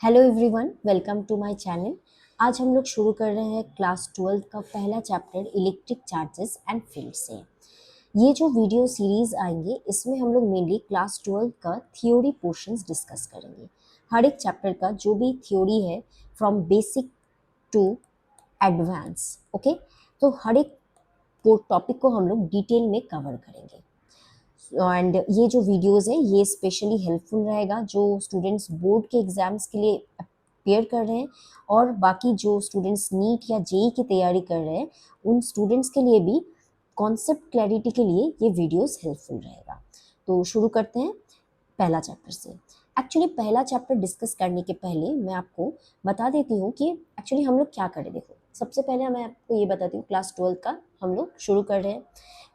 Hello everyone, welcome to my channel. आज हम लोग शुरू कर रहे हैं क्लास 12 का पहला chapter electric charges and field से। ये जो वीडियो सीरीज आएंगे इसमें हम लोग मेनली क्लास 12 का थ्योरी पोर्शंस डिस्कस करेंगे। हर एक चैप्टर का जो भी थ्योरी है from basic to advance, okay. तो हर एक टॉपिक को हम लोग डिटेल में कवर करेंगे एंड ये जो वीडियोस है ये स्पेशली हेल्पफुल रहेगा जो स्टूडेंट्स बोर्ड के एग्जाम्स के लिए अपेयर कर रहे हैं और बाकी जो स्टूडेंट्स नीट या जेई की तैयारी कर रहे हैं उन स्टूडेंट्स के लिए भी कॉन्सेप्ट क्लैरिटी के लिए ये वीडियोस हेल्पफुल रहेगा। तो शुरू करते हैं पहला चैप्टर से। एक्चुअली पहला चैप्टर डिस्कस करने के पहले मैं आपको बता देती हूँ कि एक्चुअली हम लोग क्या करें। देखो, सबसे पहले मैं आपको ये बताती हूँ क्लास 12 का हम लोग शुरू कर रहे हैं।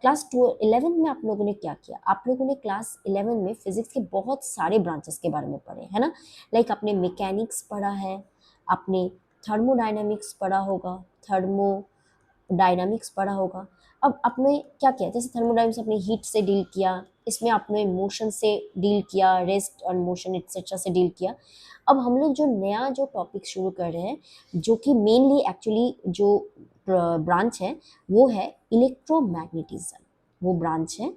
क्लास 11 में आप लोगों ने क्या किया? आप लोगों ने क्लास 11 में फिजिक्स के बहुत सारे ब्रांचेस के बारे में पढ़े, है ना। लाइक आपने मैकेनिक्स पढ़ा है, आपने थर्मोडायनामिक्स पढ़ा होगा, थर्मोडायनामिक्स पढ़ा होगा। अब आपने क्या किया? जैसे थर्मोडायनामिक्स आपने हीट से डील किया, इसमें आपने मोशन से डील किया, रेस्ट और मोशन एक्सेट्रा से डील किया। अब हम लोग जो नया जो टॉपिक शुरू कर रहे हैं जो कि मेनली एक्चुअली जो ब्रांच है वो है इलेक्ट्रोमैग्नेटिज्म। वो ब्रांच है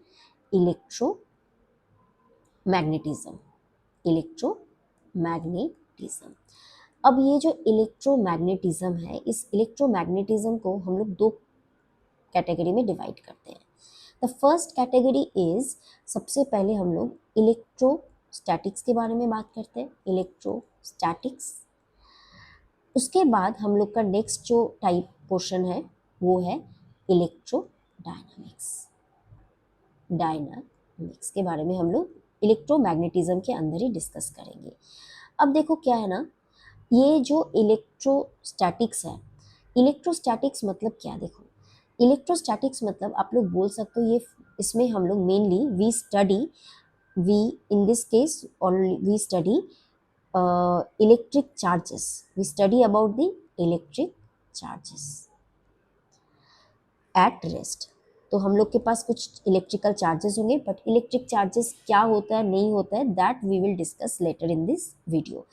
इलेक्ट्रोमैग्नेटिज्म। इलेक्ट्रोमैग्नेटिज्म। अब ये जो इलेक्ट्रोमैग्नेटिज्म है, इस इलेक्ट्रोमैग्नेटिज्म को हम लोग दो कैटेगरी में डिवाइड करते हैं। द फर्स्ट कैटेगरी इज, सबसे पहले हम लोग इलेक्ट्रोस्टैटिक्स के बारे में बात करते हैं, इलेक्ट्रोस्टैटिक्स। उसके बाद हम लोग का नेक्स्ट जो टाइप पोर्शन है वो है इलेक्ट्रोडायनामिक्स। डायनामिक्स के बारे में हम लोग इलेक्ट्रोमैग्नेटिज्म के अंदर ही डिस्कस करेंगे। अब देखो क्या है ना, ये जो इलेक्ट्रोस्टैटिक्स है, इलेक्ट्रोस्टैटिक्स मतलब क्या? देखो, इलेक्ट्रोस्टैटिक्स मतलब आप लोग बोल सकते हो ये, इसमें हम लोग mainly we in this case और we study electric charges. We study about the electric charges at rest. तो हम लोग के पास कुछ इलेक्ट्रिकल चार्जेस होंगे, बट इलेक्ट्रिक चार्जेस क्या होता है नहीं होता है that we will discuss later in this video.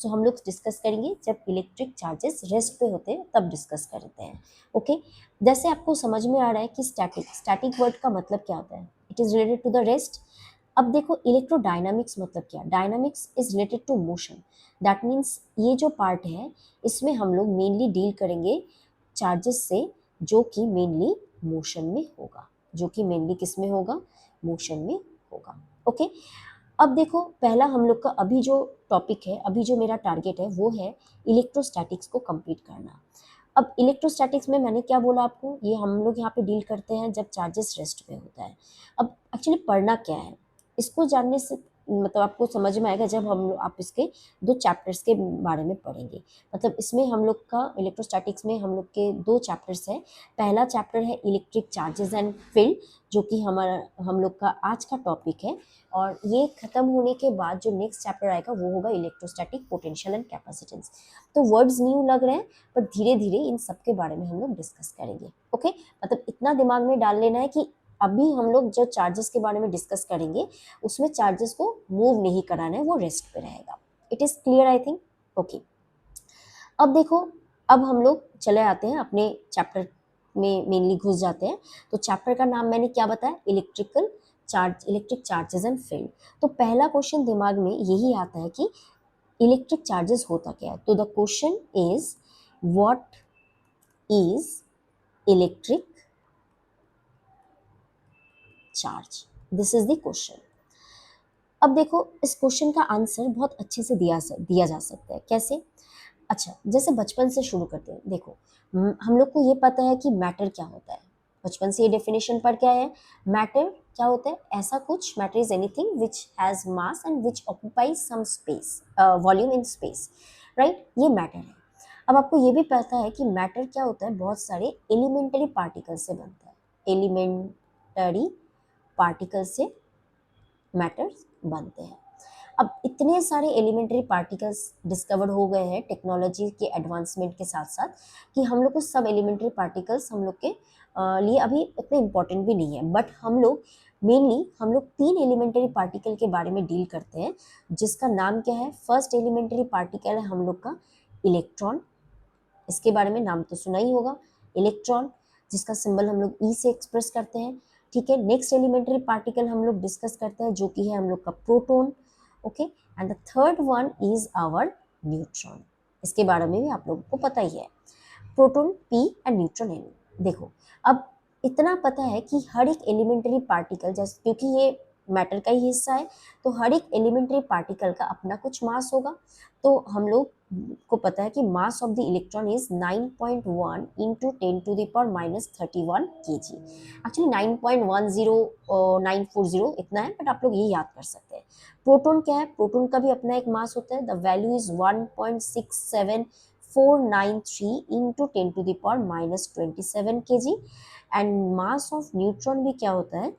तो हम लोग डिस्कस करेंगे जब इलेक्ट्रिक चार्जेस रेस्ट पे होते हैं तब डिस्कस करते हैं, ओके। जैसे आपको समझ में आ रहा है कि स्टैटिक वर्ड का मतलब क्या होता है, it is related to the rest. अब देखो इलेक्ट्रोडायनामिक्स मतलब क्या? Dynamics is related to motion. That means ये जो पार्ट है इसमें हम लोग मेनली डील करेंगे चार्जेस से जो कि मेनली मोशन में होगा, जो कि मेनली किस में होगा? मोशन में होगा, ओके। अब देखो पहला हम लोग का अभी जो टॉपिक है, अभी जो मेरा टारगेट है वो है इलेक्ट्रोस्टैटिक्स को कंप्लीट करना। अब इलेक्ट्रोस्टैटिक्स में मैंने क्या बोला आपको, ये हम लोग यहाँ पे डील करते हैं जब चार्जेस रेस्ट पे होता है। अब एक्चुअली पढ़ना क्या है इसको जानने से मतलब आपको समझ में आएगा जब आप इसके दो चैप्टर्स के बारे में पढ़ेंगे। मतलब इसमें हम लोग का इलेक्ट्रोस्टैटिक्स में हम लोग के दो चैप्टर्स है। पहला चैप्टर है इलेक्ट्रिक चार्जेस एंड फील्ड, जो कि हम लोग का आज का टॉपिक है। और ये खत्म होने के बाद जो नेक्स्ट चैप्टर आएगा वो होगा इलेक्ट्रोस्टैटिक पोटेंशियल एंड कैपेसिटेंस। तो वर्ड्स न्यू लग रहे हैं पर धीरे धीरे इन सब के बारे में हम लोग डिस्कस करेंगे, ओके। मतलब इतना दिमाग में डाल लेना है कि अभी हम लोग जो चार्जेस के बारे में डिस्कस करेंगे उसमें चार्जेस को मूव नहीं कराना है, वो रेस्ट पे रहेगा। It is clear I think, okay. अब देखो, अब हम लोग चले आते हैं अपने चैप्टर में मेनली घुस जाते हैं। तो चैप्टर का नाम मैंने क्या बताया? Electric charges and field. तो पहला क्वेश्चन दिमाग में यही आता है कि इलेक्ट्रिक चार्जेस होता क्या है। तो the question is what is electric charge? This is the question. अब देखो इस क्वेश्चन का आंसर बहुत अच्छे से दिया जा सकता है। कैसे? अच्छा, जैसे बचपन से शुरू करते हैं। देखो, हम लोग को ये पता है कि मैटर क्या होता है। बचपन से ये डेफिनेशन पर क्या है? मैटर क्या होता है? ऐसा कुछ, matter is anything which has mass and which occupies some space, volume in space, right. ये मैटर है। अब आपको ये भी पता है कि मैटर क्या होता है? बहुत सारे एलिमेंटरी पार्टिकल से बनता है। एलिमेंटरी पार्टिकल से मैटर्स बनते हैं। अब इतने सारे एलिमेंट्री पार्टिकल्स डिस्कवर हो गए हैं टेक्नोलॉजी के एडवांसमेंट के साथ साथ कि हम लोग को सब एलिमेंट्री पार्टिकल्स हम लोग के लिए अभी उतने इम्पोर्टेंट भी नहीं है। बट हम लोग मेनली हम लोग 3 एलिमेंट्री पार्टिकल के बारे में डील करते हैं, जिसका नाम क्या है? फर्स्ट एलिमेंट्री पार्टिकल है हम लोग का इलेक्ट्रॉन। इसके बारे में नाम तो सुना ही होगा, इलेक्ट्रॉन, जिसका सिंबल हम लोग ई से एक्सप्रेस करते हैं। ठीक है, नेक्स्ट एलिमेंट्री पार्टिकल हम लोग डिस्कस करते हैं जो कि है हम लोग का proton. Okay, and the third one is our neutron. इसके बारे में भी आप लोगों को पता ही है, proton P and neutron N. देखो, अब इतना पता है कि हर एक एलिमेंट्री पार्टिकल, जैसे क्योंकि ये मैटर का ही हिस्सा है, तो हर एक एलिमेंट्री पार्टिकल का अपना कुछ मास होगा। तो हम लोग को पता है कि मास of the electron is 9.1 into 10⁻31 kg। Actually 9.10940 इतना है, बट आप लोग ये याद कर सकते हैं। प्रोटॉन क्या है? प्रोटॉन का भी अपना एक मास होता है, the value is 1.67493 into 10⁻27 kg। And mass of neutron भी क्या होता है?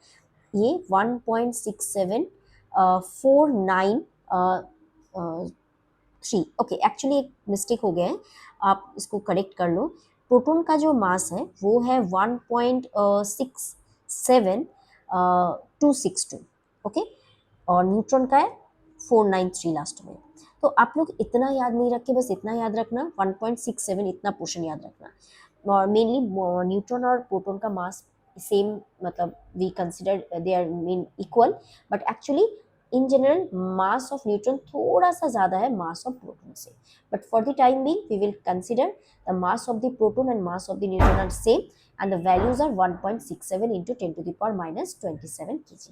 ये 1.6749 ओके, एक्चुअली एक मिस्टेक हो गया है, आप इसको करेक्ट कर लो। प्रोटॉन का जो मास है वो है 1.67262, ओके, और न्यूट्रॉन का है 493 लास्ट में। तो आप लोग इतना याद नहीं रखे, बस इतना याद रखना, 1.67 इतना पोर्शन याद रखना। और मेनली न्यूट्रॉन और प्रोटॉन का मास सेम, मतलब we consider they are mean equal, but actually in general mass of neutron थोड़ा सा ज़्यादा है मास ऑफ प्रोटॉन से, but for the time being we will consider the mass of the proton and mass of the neutron are same, and the values are 1.67 into 10⁻27 kg।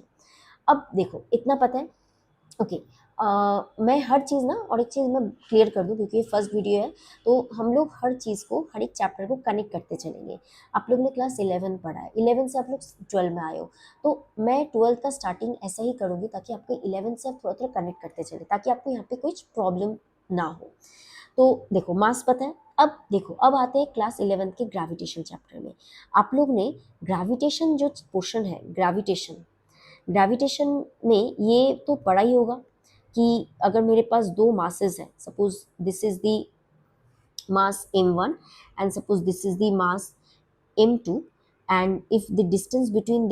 अब देखो, इतना पता है, ओके। मैं हर चीज़ ना, और एक चीज़ मैं क्लियर कर दूं क्योंकि ये फर्स्ट वीडियो है, तो हम लोग हर चीज़ को, हर एक चैप्टर को कनेक्ट करते चलेंगे। आप लोग ने क्लास 11 पढ़ा है, 11 से आप लोग 12 में आए हो, तो मैं 12 का स्टार्टिंग ऐसा ही करूँगी ताकि आपको 11 से आप थोड़ा थोड़ा कनेक्ट करते चले, ताकि आपको यहाँ पे कुछ प्रॉब्लम ना हो। तो देखो, मास पता है। अब देखो, अब आते हैं क्लास 11 के ग्रेविटेशन चैप्टर में। आप लोग ने ग्रेविटेशन जो पोर्शन है, ग्रेविटेशन में ये तो पढ़ा ही होगा कि अगर मेरे पास दो मासेस हैं, suppose this is the mass m1 and suppose this is the mass m2, and if the distance between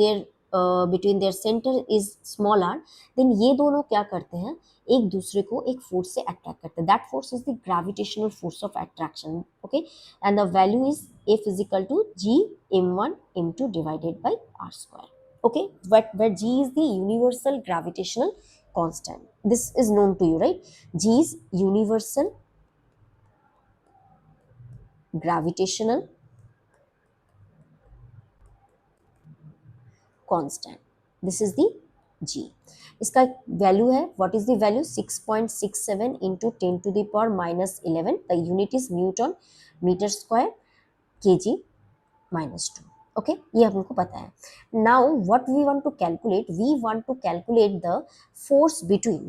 their center is smaller, then ये दोनों क्या करते हैं? एक दूसरे को एक फोर्स से अट्रैक्ट करते हैं। That force is the gravitational force of attraction, okay, and the value is F is equal to G m1 m2 divided by r square, okay, but where G is the universal gravitational constant. This is known to you, right? G is universal gravitational constant. This is the G. इसका value है, what is the value? 6.67 into 10⁻11। The unit is newton metre square kg -2, okay, ये हमको पता है। Now what we want to calculate, we want to calculate the force between,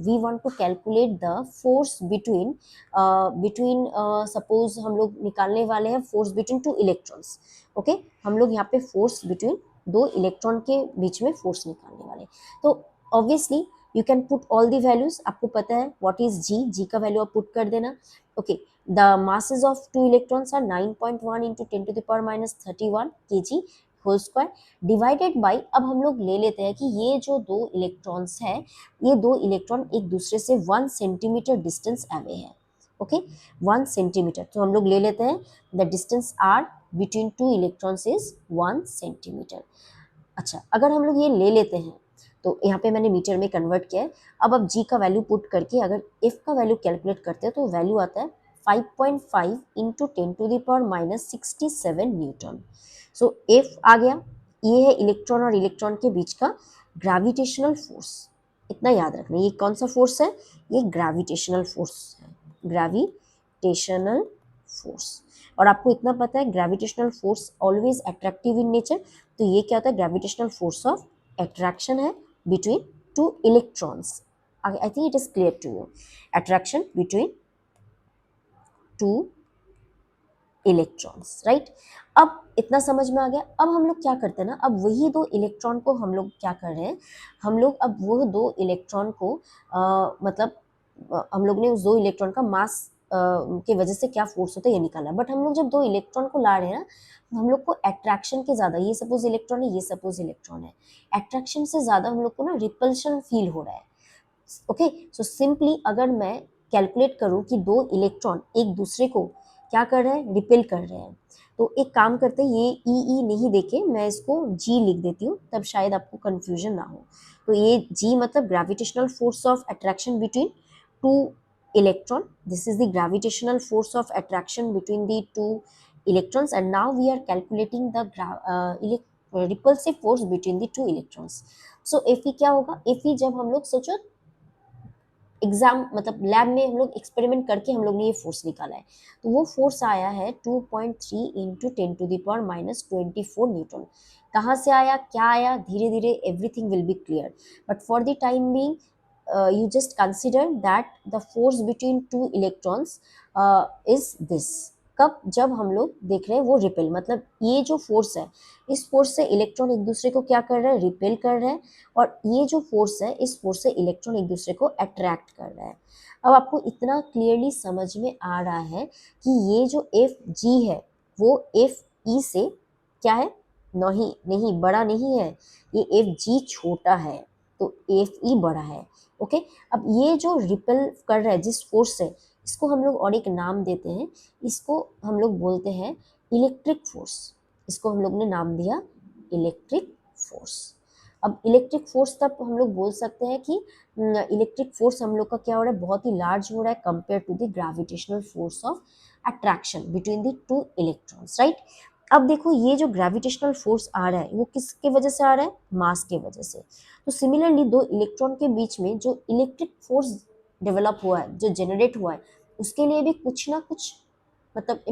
suppose हम लोग निकालने वाले हैं force between two electrons, okay, हम लोग यहाँ पे फोर्स बिटवीन दो इलेक्ट्रॉन के बीच में फोर्स निकालने वाले। तो obviously you can put all the values, आपको पता है व्हाट इज जी का वैल्यू आप पुट कर देना, okay. The masses of two electrons are 9.1 into 10⁻31 kg whole square divided by, अब हम लोग ले लेते हैं कि ये जो दो इलेक्ट्रॉन्स है, ये दो इलेक्ट्रॉन एक दूसरे से 1 सेंटीमीटर डिस्टेंस अवे है, ओके, 1 सेंटीमीटर। तो हम लोग ले लेते हैं the distance r between two electrons is 1 centimetre. अच्छा, अगर हम लोग ये ले लेते हैं तो यहाँ पे मैंने मीटर में कन्वर्ट किया है। अब जी का वैल्यू पुट करके अगर एफ का वैल्यू कैलकुलेट करते हैं तो वैल्यू आता है 5.5 इंटू 10⁻67 न्यूटन। सो एफ आ गया, ये है इलेक्ट्रॉन और इलेक्ट्रॉन के बीच का ग्रेविटेशनल फोर्स। इतना याद रखना, ये कौन सा फोर्स है? ये ग्रेविटेशनल फोर्स है, ग्रेविटेशनल फोर्स। और आपको इतना पता है gravitational force always attractive in nature, तो ये क्या होता है? ग्रेविटेशनल फोर्स ऑफ अट्रैक्शन है between two electrons. I think it is clear to you. Attraction between two electrons, right? अब इतना समझ में आ गया। अब हम लोग क्या करते हैं ना, अब वही दो इलेक्ट्रॉन को हम लोग क्या कर रहे हैं, हम लोग अब वो दो इलेक्ट्रॉन को मतलब हम लोग ने उस दो इलेक्ट्रॉन का मास के वजह से क्या फोर्स होता है ये निकालना है। बट हम लोग जब दो इलेक्ट्रॉन को ला रहे हैं ना, तो हम लोग को अट्रैक्शन के ज़्यादा, ये सपोज इलेक्ट्रॉन है, ये सपोज इलेक्ट्रॉन है, अट्रैक्शन से ज़्यादा हम लोग को ना रिपल्शन फील हो रहा है। ओके, सो सिंपली अगर मैं कैलकुलेट करूं कि दो इलेक्ट्रॉन एक दूसरे को क्या कर रहे हैं, रिपेल कर रहे हैं, तो एक काम करते हैं, ये ई नहीं देके मैं इसको जी लिख देती हूँ, तब शायद आपको कंफ्यूजन ना हो। तो ये जी मतलब gravitational force of attraction between two electron. This is the gravitational force of attraction between the two electrons, and now we are calculating the repulsive force between the two electrons. So Fe क्या होगा, Fe जब हम लोग सोचो exam मतलब lab में हम लोग एक्सपेरिमेंट करके हम लोग ने ये फोर्स निकाला है, तो वो फोर्स आया है 2.3 इंटू 10⁻⁻24 न्यूटन। कहाँ से आया, क्या आया, धीरे धीरे everything will be clear, but for the time being you just consider that the force between two electrons is this। कब, जब हम लोग देख रहे हैं वो रिपेल, मतलब ये जो फोर्स है, इस फोर्स से इलेक्ट्रॉन एक दूसरे को क्या कर रहा है, रिपेल कर रहा है, और ये जो फोर्स है, इस फोर्स से इलेक्ट्रॉन एक दूसरे को अट्रैक्ट कर रहा है। अब आपको इतना क्लियरली समझ में आ रहा है कि ये जो एफ जी है वो एफ ई से क्या है, नहीं नहीं बड़ा नहीं है, ये एफ जी छोटा है, तो एफ ई बड़ा है। ओके, अब ये जो रिपेल कर रहा है जिस फोर्स से, इसको हम लोग और एक नाम देते हैं, इसको हम लोग बोलते हैं इलेक्ट्रिक फोर्स। इसको हम लोग ने नाम दिया इलेक्ट्रिक फोर्स। अब इलेक्ट्रिक फोर्स तब हम लोग बोल सकते हैं कि इलेक्ट्रिक फोर्स हम लोग का क्या हो रहा है, बहुत ही लार्ज हो रहा है compare to the gravitational force of attraction between the two electrons, right. अब देखो ये जो ग्रेविटेशनल फोर्स आ रहा है वो किसके वजह से आ रहा है, मास के वजह से। तो सिमिलरली दो इलेक्ट्रॉन के बीच में जो इलेक्ट्रिक फोर्स डेवलप हुआ है, जो जनरेट हुआ है, उसके लिए भी कुछ ना कुछ मतलब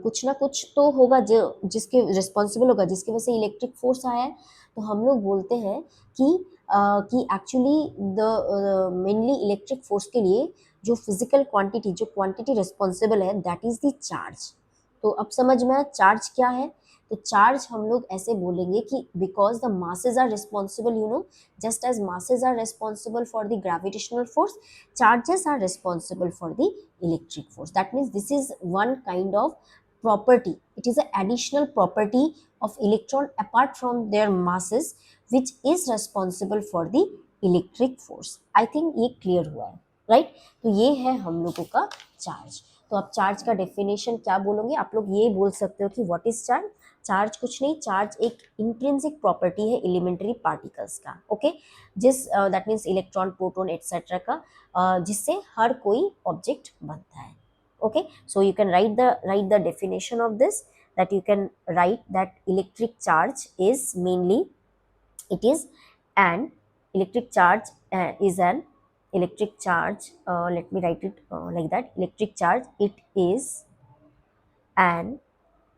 कुछ ना कुछ तो होगा जो जिसके रिस्पॉन्सिबल होगा, जिसकी वजह से इलेक्ट्रिक फोर्स आया है। तो हम लोग बोलते हैं कि actually the mainly electric force के लिए जो फिजिकल क्वांटिटी, जो क्वांटिटी रिस्पॉन्सिबल है, दैट इज द चार्ज। तो अब समझ में आया चार्ज क्या है। तो चार्ज हम लोग ऐसे बोलेंगे कि because the masses are responsible, you know, just as masses are responsible for the gravitational force, charges are responsible for the electric force. That means this is one kind of property, it is an additional property of electron apart from their masses, which is responsible for the electric force. I think ये clear हुआ है, right? तो ये है हम लोगों का charge. तो आप चार्ज का डेफिनेशन क्या बोलोगे, आप लोग ये बोल सकते हो कि व्हाट इज चार्ज। चार्ज कुछ नहीं, चार्ज एक इंट्रिंसिक प्रॉपर्टी है एलिमेंट्री पार्टिकल्स का, ओके, जिस that means electron, proton etcetera का, जिससे हर कोई ऑब्जेक्ट बनता है। Okay, so you can write the definition of this, that you can write that electric charge is mainly, it is an electric charge is an electric charge, let me write it like that, electric charge, it is an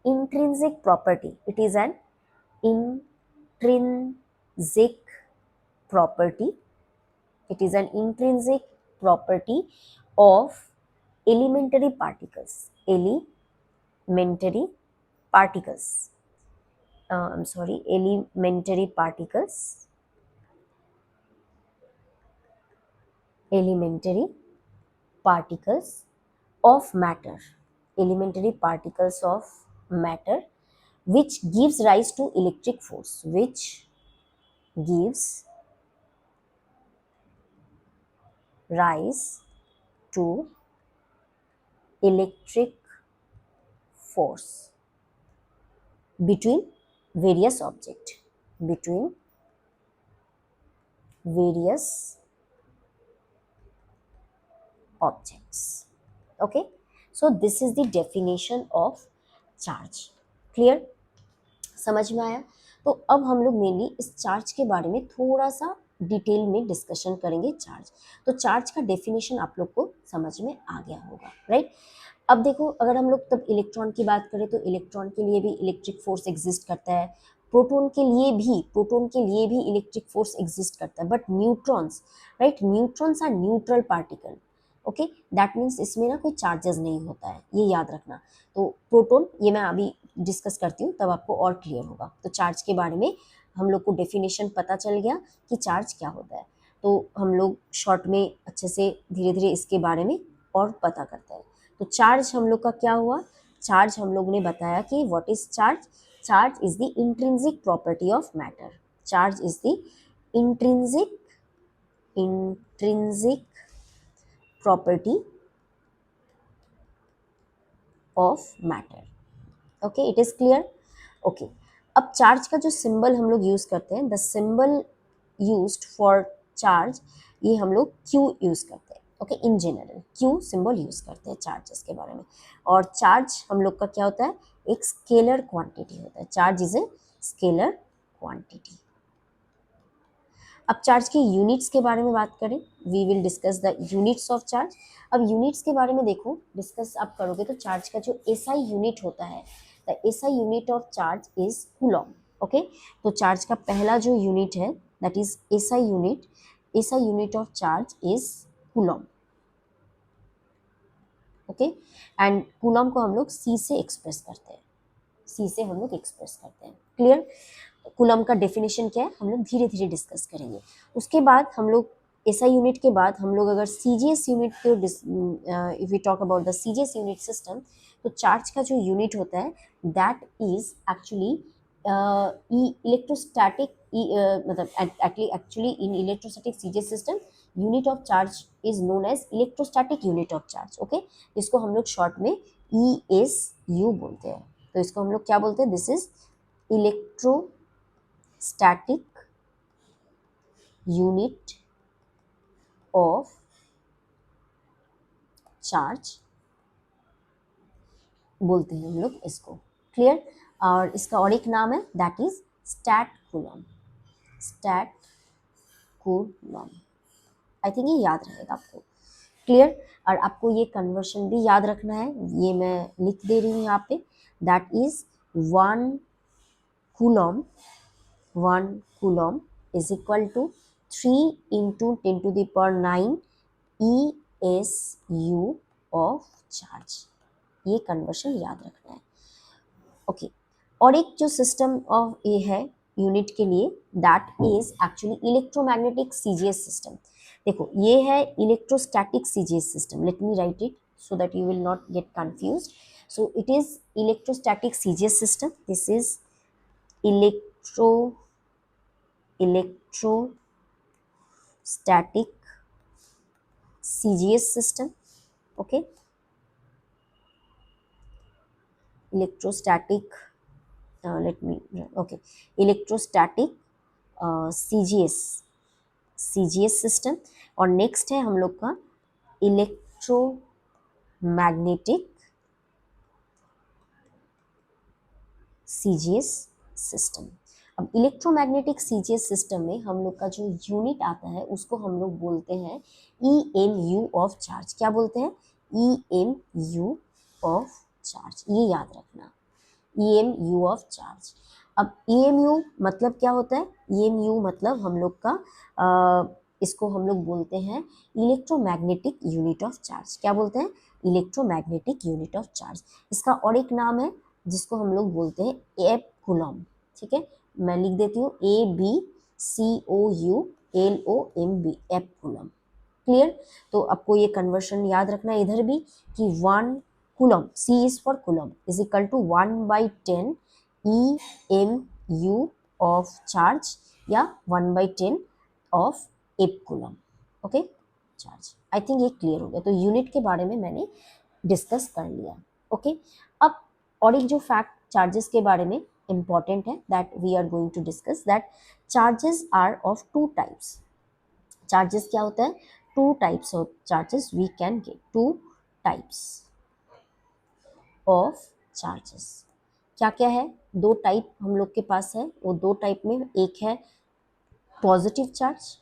intrinsic property, it is an intrinsic property, it is an intrinsic property of elementary particles, elementary particles, I'm sorry, elementary particles, elementary particles of matter, elementary particles of matter, which gives rise to electric force, which gives rise to electric force between various object, between various objects. Okay, so this is the definition of charge. Clear? समझ में आया? तो अब हम लोग mainly इस charge के बारे में थोड़ा सा डिटेल में डिस्कशन करेंगे। चार्ज, तो चार्ज का डेफिनेशन आप लोग को समझ में आ गया होगा, राइट। अब देखो, अगर हम लोग तब इलेक्ट्रॉन की बात करें तो इलेक्ट्रॉन के लिए भी इलेक्ट्रिक फोर्स एग्जिस्ट करता है, प्रोटॉन के लिए भी इलेक्ट्रिक फोर्स एग्जिस्ट करता है, but neutrons, right, neutrons are neutral particle, okay, that means इसमें ना कोई चार्जेस नहीं होता है, ये याद रखना। तो प्रोटॉन, ये मैं अभी डिस्कस करती हूँ तब आपको और क्लियर होगा। तो चार्ज के बारे में हम लोग को डेफिनेशन पता चल गया कि चार्ज क्या होता है। तो हम लोग शॉर्ट में अच्छे से धीरे धीरे इसके बारे में और पता करते हैं। तो चार्ज हम लोग का क्या हुआ, चार्ज हम लोग ने बताया कि what is charge, charge is the intrinsic property of matter, charge is the intrinsic property of matter. Okay, it is clear. Okay, अब चार्ज का जो सिंबल हम लोग यूज करते हैं, the symbol used for charge, ये हम लोग क्यू यूज करते हैं। Okay, in general Q symbol use करते हैं चार्जेस के बारे में। और चार्ज हम लोग का क्या होता है, एक स्केलर क्वांटिटी होता है, charge is a scalar quantity. अब चार्ज की यूनिट्स के बारे में बात करें, we will discuss the units of charge. अब यूनिट्स के बारे में देखो, डिस्कस आप करोगे तो चार्ज का जो एसआई यूनिट होता है, the SI unit of charge is Coulomb. Okay, तो चार्ज का पहला जो यूनिट है that is SI unit, SI unit of charge is Coulomb. Okay, and Coulomb को हम लोग सी से एक्सप्रेस करते हैं, सी से हम लोग एक्सप्रेस करते हैं। क्लियर। कूलम का डेफिनेशन क्या है हम लोग धीरे धीरे डिस्कस करेंगे। उसके बाद हम लोग एसआई यूनिट के बाद हम लोग अगर सीजीएस यूनिट को if we talk about the CGS unit system, तो चार्ज का जो यूनिट होता है दैट इज एक्चुअली इलेक्ट्रोस्टैटिक, मतलब actually in electrostatic CGS system unit of charge is known as electrostatic unit of charge. Okay, जिसको हम लोग शॉर्ट में ESU बोलते हैं। तो इसको हम लोग क्या बोलते हैं, this is electrostatic unit of charge बोलते हैं हम लोग इसको। क्लियर। और इसका और एक नाम है that is stat coulomb, stat coulomb. I think ये याद रहेगा आपको। क्लियर। और आपको ये कन्वर्शन भी याद रखना है, ये मैं लिख दे रही हूँ यहाँ पे, that is 1 coulomb is equal to 3 into 10 to the power 9 ESU of charge। ये कन्वर्शन याद रखना है। ओके, और एक जो सिस्टम ऑफ ये है यूनिट के लिए that is actually electromagnetic CGS system. देखो ये है electrostatic CGS system, let me right it so that you will not get confused. So it is electrostatic CGS system. This is electrostatic CGS system. Okay, electrostatic let me okay electrostatic CGS system। और next है हम लोग का electromagnetic CGS system. अब electromagnetic CGS system में हम लोग का जो यूनिट आता है उसको हम लोग बोलते हैं EMU ऑफ चार्ज। क्या बोलते हैं, EMU ऑफ चार्ज, ये याद रखना, EMU ऑफ चार्ज। अब EMU मतलब क्या होता है, EMU मतलब हम लोग का इसको हम लोग बोलते हैं इलेक्ट्रोमैग्नेटिक यूनिट ऑफ चार्ज। क्या बोलते हैं, इलेक्ट्रोमैग्नेटिक यूनिट ऑफ चार्ज। इसका और एक नाम है जिसको हम लोग बोलते हैं एप कूलम। ठीक है, मैं लिख देती हूँ ABCOULOMB, एप कूलम। क्लियर। तो आपको ये कन्वर्शन याद रखना है इधर भी कि 1 coulomb, C is for coulomb, is equal to 1/10 EMU of charge या 1/10 of app coulomb. Okay, charge. I think ये क्लियर हो गया। तो यूनिट के बारे में मैंने डिस्कस कर लिया। ओके, अब और एक जो फैक्ट चार्जेस के बारे में इंपॉर्टेंट है that we are going to discuss, that charges are of 2 types. Charges क्या होता है, 2 types of charges we can get, 2 types of charges. क्या क्या है, 2 टाइप हम लोग के पास है। वो 2 टाइप में एक है पॉजिटिव चार्ज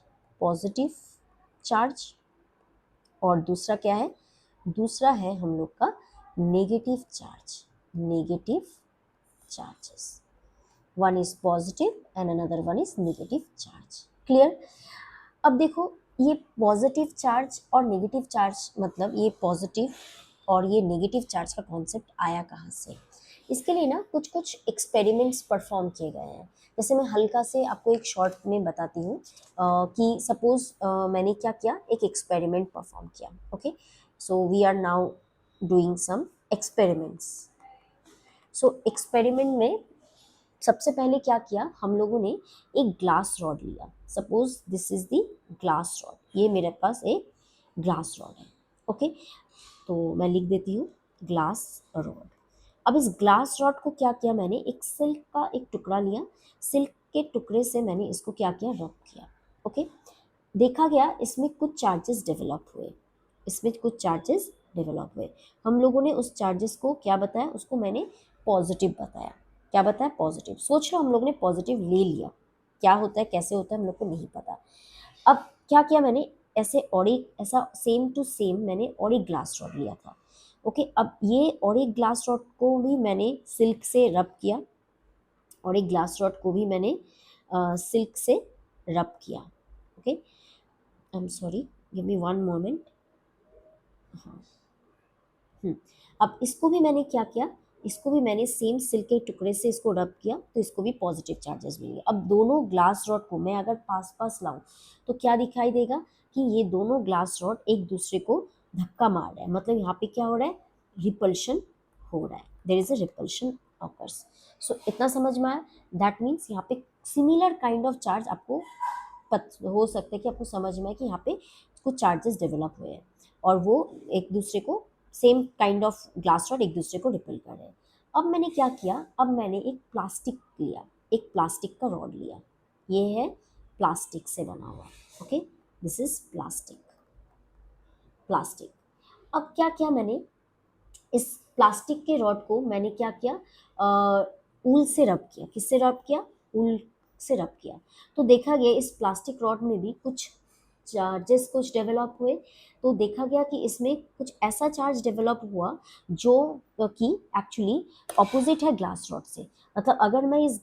और दूसरा क्या है, दूसरा है हम लोग का negative charges. One is positive and another one is negative charge. Clear. अब देखो ये पॉजिटिव चार्ज और नेगेटिव चार्ज, मतलब ये पॉजिटिव और ये नेगेटिव चार्ज का कॉन्सेप्ट आया कहाँ से। इसके लिए ना कुछ कुछ एक्सपेरिमेंट्स परफॉर्म किए गए हैं। जैसे मैं हल्का से आपको एक शॉर्ट में बताती हूँ कि सपोज मैंने क्या किया, एक एक्सपेरिमेंट परफॉर्म किया। Okay, so we are now doing some experiments. So experiment में सबसे पहले क्या किया, हम लोगों ने एक ग्लास रॉड लिया। Suppose this is the glass rod, ये मेरे पास एक ग्लास रॉड है। ओके, तो मैं लिख देती हूँ ग्लास रॉड। अब इस ग्लास रॉड को क्या किया, मैंने एक सिल्क का एक टुकड़ा लिया, सिल्क के टुकड़े से मैंने इसको क्या किया, रब किया। ओके, देखा गया इसमें कुछ चार्जेस डेवलप हुए, इसमें कुछ चार्जेस डेवलप हुए। हम लोगों ने उस चार्जेस को क्या बताया, उसको मैंने पॉजिटिव बताया। क्या बताया, पॉजिटिव। सोच लो हम लोग ने पॉजिटिव ले लिया, क्या होता है कैसे होता है हम लोग को नहीं पता। अब क्या किया मैंने, ऐसे और एक ऐसा सेम टू सेम मैंने और एक ग्लास रॉड लिया था। ओके, अब ये और एक ग्लास रॉड को भी मैंने सिल्क से रब किया, और एक ग्लास रॉड को भी मैंने सिल्क से रब किया। Okay, I am sorry, give me one moment. हाँ, अब इसको भी मैंने क्या किया, इसको भी मैंने सेम सिल्क के टुकड़े से इसको रब किया, तो इसको भी पॉजिटिव चार्जेस मिलेंगे। अब दोनों ग्लास रॉड को मैं अगर पास पास लाऊं तो क्या दिखाई देगा कि ये दोनों ग्लास रॉड एक दूसरे को धक्का मार रहा है, मतलब यहाँ पे क्या हो रहा है, रिपल्शन हो रहा है, there is a repulsion occurs. So इतना समझ में आया, दैट मीन्स यहाँ पे सिमिलर काइंड ऑफ चार्ज आपको हो सकता है कि आपको समझ में आए कि यहाँ पे कुछ चार्जेस डेवलप हुए हैं और वो एक दूसरे को same kind of glass rod एक दूसरे को रिपेल कर रहे हैं। अब मैंने क्या किया, अब मैंने एक प्लास्टिक लिया, एक प्लास्टिक का रॉड लिया, ये है प्लास्टिक से बना हुआ। Okay, this is plastic, plastic. अब क्या किया मैंने, इस प्लास्टिक के रॉड को मैंने क्या किया, ऊल से रब किया। किससे रब किया, ऊल से रब किया। तो देखा गया इस प्लास्टिक रॉड में भी कुछ चार्जेस कुछ डेवलप हुए। तो देखा गया कि इसमें कुछ ऐसा चार्ज डेवलप हुआ जो कि एक्चुअली ऑपोजिट है ग्लास रॉड से। मतलब अगर मैं इस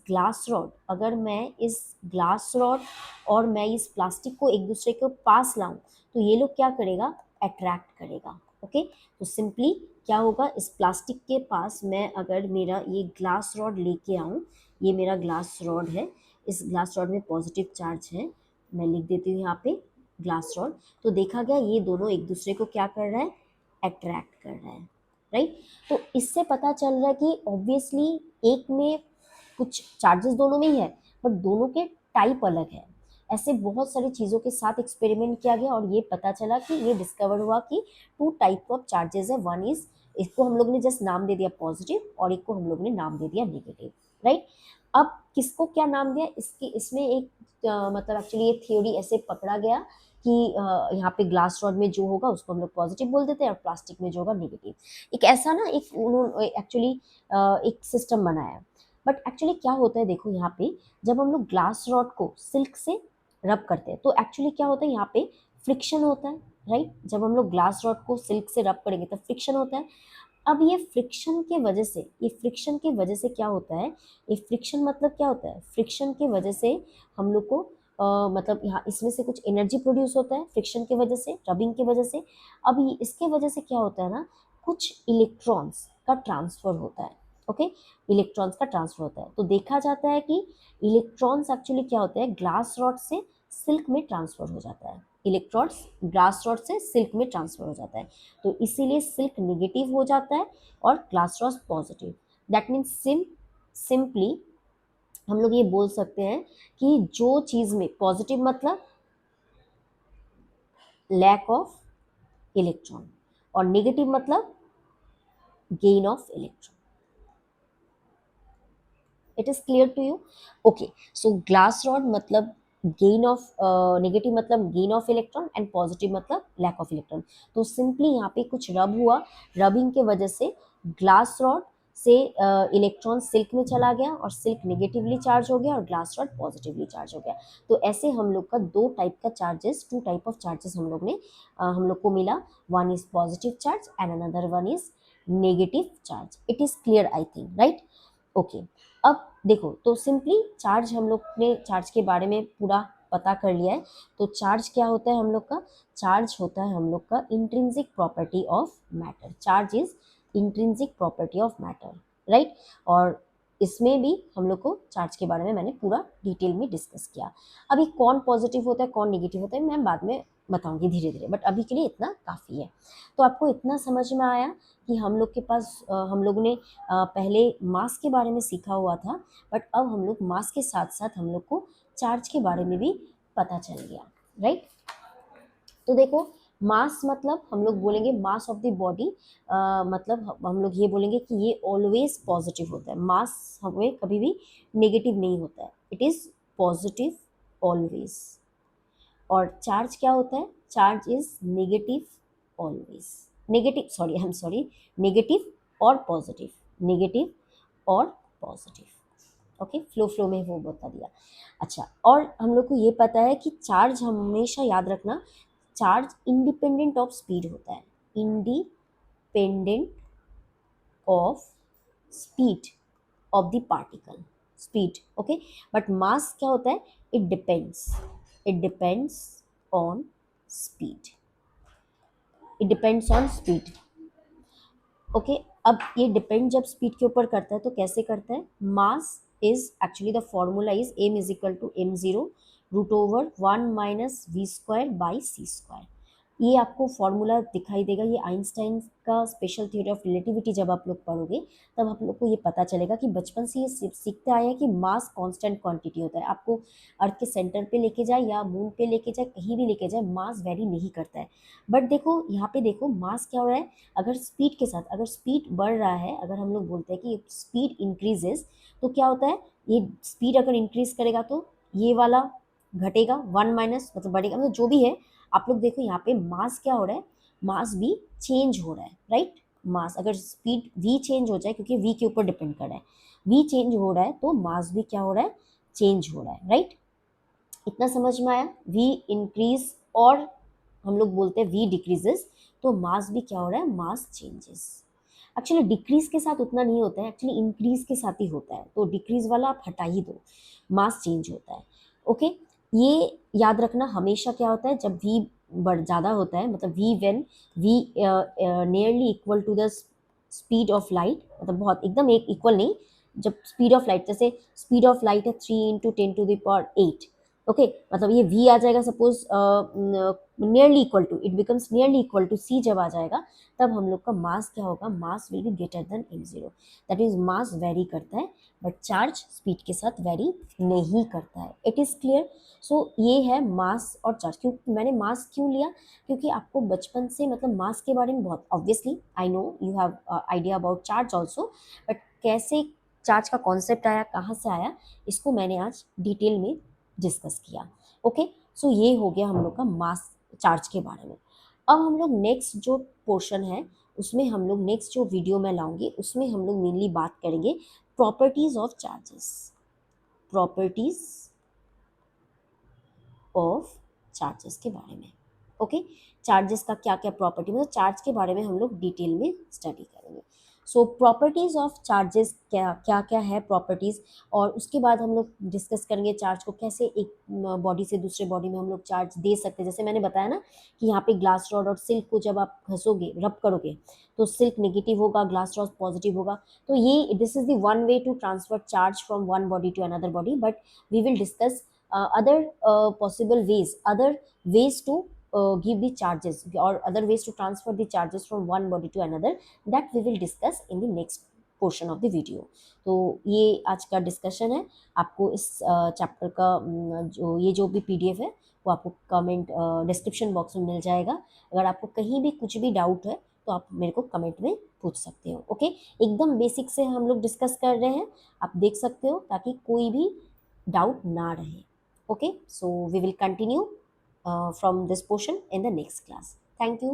ग्लास रॉड और मैं इस प्लास्टिक को एक दूसरे के पास लाऊं तो ये लोग क्या करेगा, अट्रैक्ट करेगा। ओके, तो सिंपली क्या होगा, इस प्लास्टिक के पास मैं अगर मेरा ये ग्लास रॉड लेके आऊँ, ये मेरा ग्लास रॉड है, इस ग्लास रॉड में पॉजिटिव चार्ज है, मैं लिख देती हूँ यहाँ पे ग्लास रॉड। तो देखा गया ये दोनों एक दूसरे को क्या कर रहा है, अट्रैक्ट कर रहा है, राइट। तो इससे पता चल रहा है कि ऑब्वियसली एक में कुछ चार्जेस दोनों में ही है, बट दोनों के टाइप अलग है। ऐसे बहुत सारी चीज़ों के साथ एक्सपेरिमेंट किया गया और ये पता चला कि ये डिस्कवर हुआ कि टू टाइप ऑफ चार्जेस है। वन इज, इसको हम लोग ने जस्ट नाम दे दिया पॉजिटिव, और एक को हम लोग ने नाम दे दिया नेगेटिव, राइट। अब किसको क्या नाम दिया, इसमें एक मतलब एक्चुअली ये थ्योरी ऐसे पकड़ा गया कि यहाँ पे ग्लास रॉड में जो होगा उसको हम लोग पॉजिटिव बोल देते हैं और प्लास्टिक में जो होगा नेगेटिव। एक ऐसा ना एक उन्होंने एक्चुअली एक सिस्टम बनाया। बट एक्चुअली क्या होता है, देखो यहाँ पे जब हम लोग ग्लास रॉड को सिल्क से रब करते हैं तो एक्चुअली क्या होता है, यहाँ पे फ्रिक्शन होता है, राइट। जब हम लोग ग्लास रॉड को सिल्क से रब करेंगे तो फ्रिक्शन होता है। अब ये फ्रिक्शन के वजह से, ये फ्रिक्शन के वजह से क्या होता है, ये फ्रिक्शन मतलब क्या होता है, फ्रिक्शन की वजह से हम लोग को मतलब यहाँ इसमें से कुछ एनर्जी प्रोड्यूस होता है फ्रिक्शन की वजह से, रबिंग की वजह से। अब इसके वजह से क्या होता है ना, कुछ इलेक्ट्रॉन्स का ट्रांसफर होता है। ओके, इलेक्ट्रॉन्स का ट्रांसफर होता है। तो देखा जाता है कि इलेक्ट्रॉन्स एक्चुअली क्या होता है, ग्लास रॉड से सिल्क में ट्रांसफर हो जाता है। इलेक्ट्रॉन्स ग्लास रॉड से सिल्क में ट्रांसफर हो जाता है, तो इसीलिए सिल्क नेगेटिव हो जाता है और glass rod positive. That means simply हम लोग ये बोल सकते हैं कि जो चीज़ में पॉजिटिव मतलब लैक ऑफ इलेक्ट्रॉन और नेगेटिव मतलब gain of electron. It is clear to you? Okay, so glass rod मतलब गेन ऑफ, नेगेटिव मतलब gain of electron and positive मतलब लैक ऑफ इलेक्ट्रॉन। तो सिंपली यहाँ पे कुछ रब हुआ, रबिंग के वजह से ग्लास रॉड से इलेक्ट्रॉन सिल्क में चला गया और सिल्क नेगेटिवली चार्ज हो गया और ग्लास रॉड पॉजिटिवली चार्ज हो गया। तो ऐसे हम लोग का दो टाइप का charges, two type of charges हम लोग ने हम लोग को मिला। One is positive charge and another one is negative charge. It is clear I think, right? Okay, अब देखो तो सिंपली चार्ज हम लोग ने चार्ज के बारे में पूरा पता कर लिया है। तो चार्ज क्या होता है हम लोग का, चार्ज होता है हम लोग का intrinsic property of matter. Charge is intrinsic property of matter, right. और इसमें भी हम लोग को चार्ज के बारे में मैंने पूरा डिटेल में डिस्कस किया। अभी कौन पॉजिटिव होता है कौन नेगेटिव होता है मैं बाद में बताऊंगी धीरे धीरे, बट अभी के लिए इतना काफ़ी है। तो आपको इतना समझ में आया कि हम लोग के पास हम लोगों ने पहले मास के बारे में सीखा हुआ था, बट अब हम लोग मास के साथ साथ हम लोग को चार्ज के बारे में भी पता चल गया, राइट। तो देखो मास मतलब हम लोग बोलेंगे मास ऑफ द बॉडी, मतलब हम लोग ये बोलेंगे कि ये ऑलवेज पॉजिटिव होता है, मास हमें कभी भी नेगेटिव नहीं होता है, इट इज़ पॉजिटिव ऑलवेज। और चार्ज क्या होता है, charge is negative always, negative sorry I am sorry, negative और पॉजिटिव, नेगेटिव और पॉजिटिव। ओके, फ्लो फ्लो में वो बता दिया। अच्छा, और हम लोग को ये पता है कि चार्ज हमेशा याद रखना, चार्ज इंडिपेंडेंट ऑफ स्पीड होता है, independent of speed of the particle, speed. Okay, but mass क्या होता है, it depends on speed, it depends on speed. Okay, अब ये डिपेंड जब स्पीड के ऊपर करता है तो कैसे करता है, mass is actually the formula is M is equal to M zero root over 1 - v² / c²। ये आपको फॉर्मूला दिखाई देगा, ये आइंस्टाइन का स्पेशल थ्योरी ऑफ रिलेटिविटी जब आप लोग पढ़ोगे तब आप लोग को ये पता चलेगा कि बचपन से ये सीखते आए हैं कि मास कांस्टेंट क्वांटिटी होता है। आपको अर्थ के सेंटर पे लेके जाए या मून पे लेके जाए, कहीं भी लेके जाए, मास वेरी नहीं करता है। बट देखो यहाँ पे देखो मास क्या हो रहा है, अगर स्पीड के साथ, अगर स्पीड बढ़ रहा है, अगर हम लोग बोलते हैं कि स्पीड इंक्रीजेस, तो क्या होता है, ये स्पीड अगर इंक्रीज करेगा तो ये वाला घटेगा, 1 माइनस मतलब बढ़ेगा, मतलब जो भी है। आप लोग देखो यहाँ पे मास क्या हो रहा है, मास भी चेंज हो रहा है, राइट। मास अगर स्पीड v चेंज हो जाए, क्योंकि v के ऊपर डिपेंड कर रहा है, v चेंज हो रहा है तो मास भी क्या हो रहा है, चेंज हो रहा है, राइट। इतना समझ में आया, v इंक्रीज और हम लोग बोलते हैं v डिक्रीजेस, तो मास भी क्या हो रहा है, मास चेंजेस। एक्चुअली डिक्रीज के साथ उतना नहीं होता है, एक्चुअली इंक्रीज के साथ ही होता है, तो डिक्रीज वाला आप हटा ही दो, मास चेंज होता है। ओके, ये याद रखना हमेशा क्या होता है, जब v बढ़ ज़्यादा होता है, मतलब v when v nearly equal to the speed of light, मतलब बहुत एकदम एक इक्वल नहीं, जब स्पीड ऑफ लाइट, जैसे स्पीड ऑफ लाइट है 3 × 10⁸, ओके, मतलब ये v आ जाएगा suppose nearly equal to, it becomes nearly equal to c जब आ जाएगा, तब हम लोग का मास क्या होगा, mass will be greater than m0। That is mass vary करता है, बट चार्ज स्पीड के साथ वेरी नहीं करता है। It is clear. सो ये है मास और चार्ज। क्यों मैंने मास क्यों लिया, क्योंकि आपको बचपन से मतलब मास के बारे में बहुत, obviously I know you have idea about charge also, but कैसे चार्ज का कॉन्सेप्ट आया, कहाँ से आया, इसको मैंने आज डिटेल में डिस्कस किया। ओके, सो ये हो गया हम लोग का मास चार्ज के बारे में। अब हम लोग नेक्स्ट जो पोर्शन है उसमें हम लोग नेक्स्ट जो वीडियो में लाऊंगी उसमें हम लोग मेनली बात करेंगे properties of charges, properties of charges के बारे में। ओके, चार्जेस का क्या क्या प्रॉपर्टी, मतलब चार्ज के बारे में हम लोग डिटेल में स्टडी करेंगे। सो प्रॉपर्टीज ऑफ चार्जेस क्या क्या क्या है प्रॉपर्टीज, और उसके बाद हम लोग डिस्कस करेंगे चार्ज को कैसे एक बॉडी से दूसरे बॉडी में हम लोग चार्ज दे सकते हैं। जैसे मैंने बताया ना कि यहाँ पे ग्लास रॉड और सिल्क को जब आप घसोगे, रब करोगे, तो सिल्क नेगेटिव होगा, ग्लास रॉड पॉजिटिव होगा। तो ये this is the one way to transfer charge from one body to another body, but we will discuss other possible ways, other ways to give the charges or other ways to transfer the charges from one body to another, that we will discuss in the next portion of the video। तो ये आज का discussion है। आपको इस chapter का जो भी पीडीएफ है वो आपको कमेंट डिस्क्रिप्शन बॉक्स में मिल जाएगा। अगर आपको कहीं भी कुछ भी डाउट है तो आप मेरे को कमेंट में पूछ सकते हो। ओके, एकदम बेसिक से हम लोग डिस्कस कर रहे हैं, आप देख सकते हो, ताकि कोई भी डाउट ना रहे। Okay, so we will continue from this portion in the next class. Thank you.